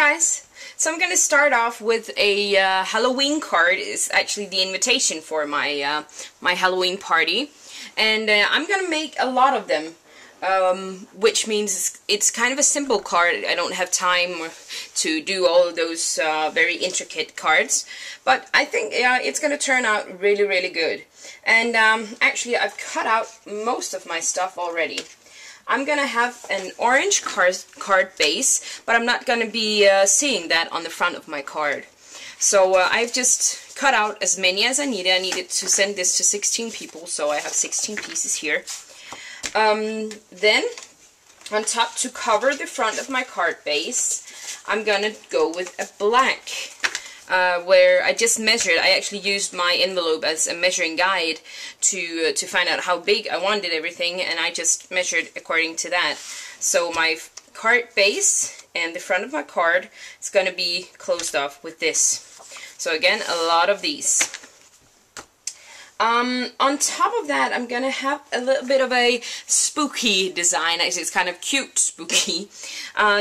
guys! So I'm gonna start off with a Halloween card. It's actually the invitation for my my Halloween party, and I'm gonna make a lot of them, which means it's kind of a simple card. I don't have time to do all of those very intricate cards, but I think it's gonna turn out really good. And actually, I've cut out most of my stuff already. I'm gonna have an orange card base, but I'm not gonna be seeing that on the front of my card. So I've just cut out as many as I needed. I needed to send this to 16 people, so I have 16 pieces here. Then, on top, to cover the front of my card base, I'm gonna go with a black, where I just measured. I actually used my envelope as a measuring guide to find out how big I wanted everything, and I just measured according to that. So my card base and the front of my card is going to be closed off with this. So again, a lot of these. On top of that, I'm going to have a little bit of a spooky design. Actually, it's kind of cute spooky.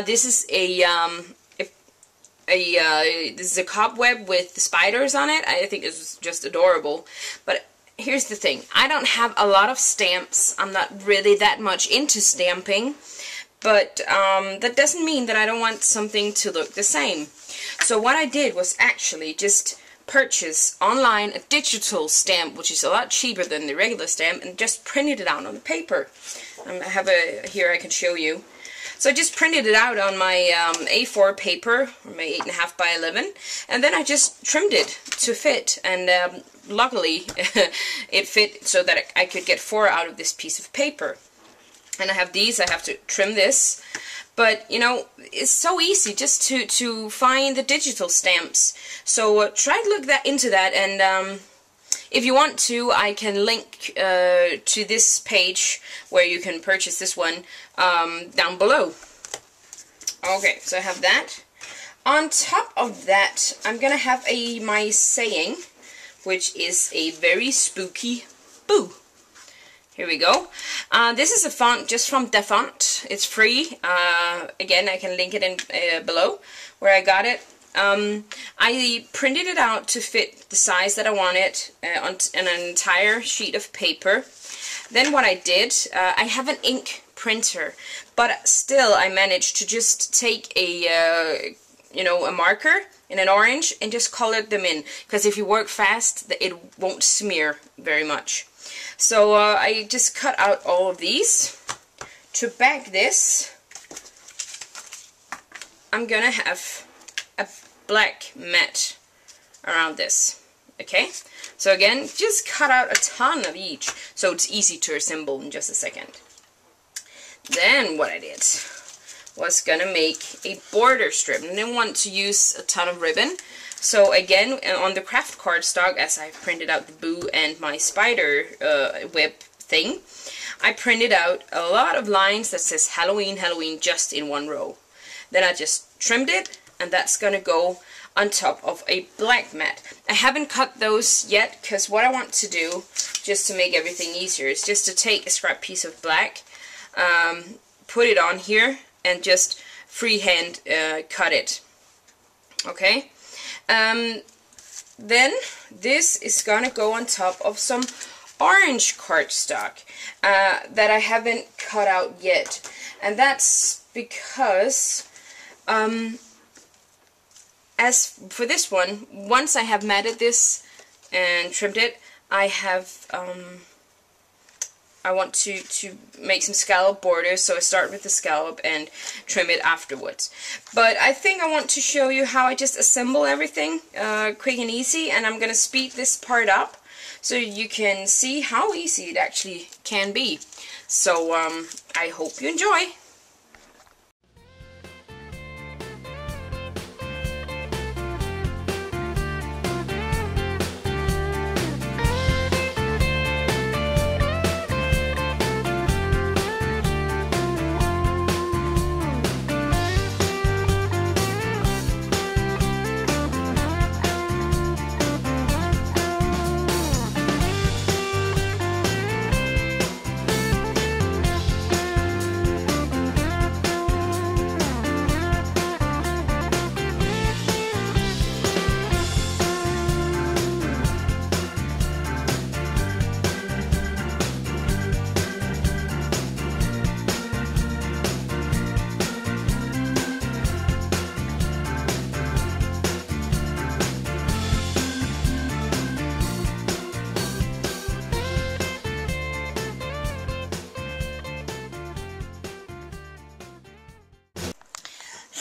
This is this is a cobweb with the spiders on it. I think it's just adorable. But here's the thing. I don't have a lot of stamps. I'm not really that much into stamping. But that doesn't mean that I don't want something to look the same. So what I did was actually just purchase online a digital stamp, which is a lot cheaper than the regular stamp, and just printed it out on the paper. I have a here I can show you. So I just printed it out on my A4 paper, or my 8.5 by 11, and then I just trimmed it to fit, and luckily it fit so that I could get 4 out of this piece of paper. And I have these, I have to trim this, but you know, it's so easy just to find the digital stamps. So try to look into that, and if you want to, I can link to this page where you can purchase this one down below. Okay, so I have that. On top of that, I'm gonna have my saying, which is a very spooky boo. Here we go. This is a font just from DaFont. It's free. Again, I can link it in below where I got it. I printed it out to fit the size that I wanted on an entire sheet of paper. Then what I did, I have an ink printer, but still I managed to just take a a marker in an orange and just color them in, because if you work fast, it won't smear very much. So I just cut out all of these. To back this, I'm gonna have a black mat around this. Okay, so again, just cut out a ton of each, so it's easy to assemble in just a second. Then what I did was gonna make a border strip, and I didn't want to use a ton of ribbon. So again, on the craft cardstock, as I printed out the boo and my spider web thing, I printed out a lot of lines that says Halloween, Halloween, just in one row. Then I just trimmed it, and that's gonna go on top of a black mat. I haven't cut those yet, because what I want to do, just to make everything easier, is just to take a scrap piece of black, put it on here, and just freehand cut it. Okay? Then this is gonna go on top of some orange cardstock that I haven't cut out yet, and that's because as for this one, once I have matted this and trimmed it, I want to make some scallop borders, so I start with the scallop and trim it afterwards. But I think I want to show you how I just assemble everything quick and easy, and I'm going to speed this part up so you can see how easy it actually can be. So I hope you enjoy.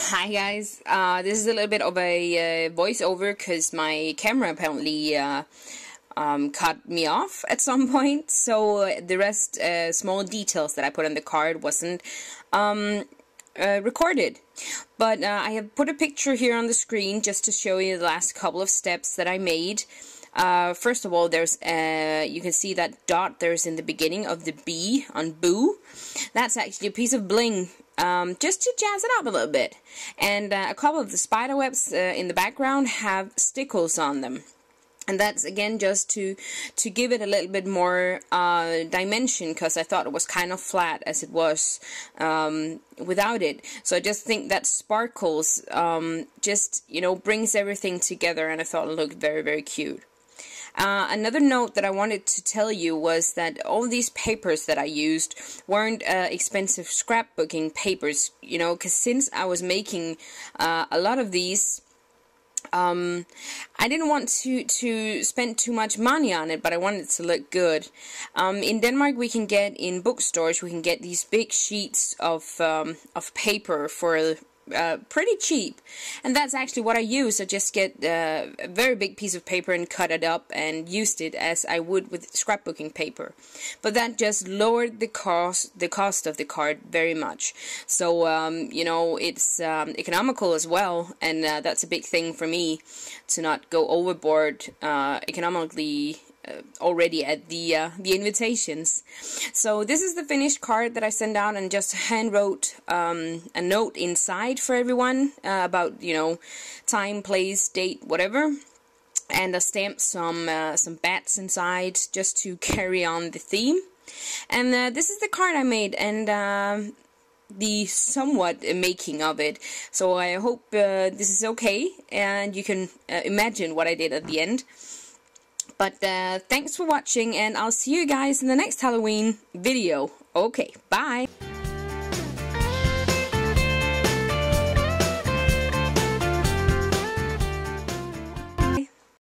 Hi guys, this is a little bit of a voiceover because my camera apparently cut me off at some point, so the rest, small details that I put on the card wasn't recorded. But I have put a picture here on the screen just to show you the last couple of steps that I made. First of all, there's you can see that dot there's in the beginning of the B on Boo. That's actually a piece of bling, just to jazz it up a little bit. And a couple of the spider webs in the background have stickles on them. And that's again just to give it a little bit more dimension, because I thought it was kind of flat as it was without it. So I just think that sparkles just, you know, brings everything together, and I thought it looked very, very cute. Another note that I wanted to tell you was that all these papers that I used weren't expensive scrapbooking papers, you know, because since I was making a lot of these, I didn't want to spend too much money on it, but I wanted it to look good. In Denmark, we can get, in bookstores, we can get these big sheets of paper for pretty cheap, and that's actually what I use. I just get a very big piece of paper and cut it up and used it as I would with scrapbooking paper, but that just lowered the cost of the card very much. So you know, it's economical as well, and that's a big thing for me, to not go overboard economically already at the invitations. So this is the finished card that I sent out, and just hand wrote a note inside for everyone about, you know, time, place, date, whatever, and I stamped some bats inside just to carry on the theme. And this is the card I made, and the somewhat making of it. So I hope this is okay, and you can imagine what I did at the end. But thanks for watching, and I'll see you guys in the next Halloween video. Okay, bye!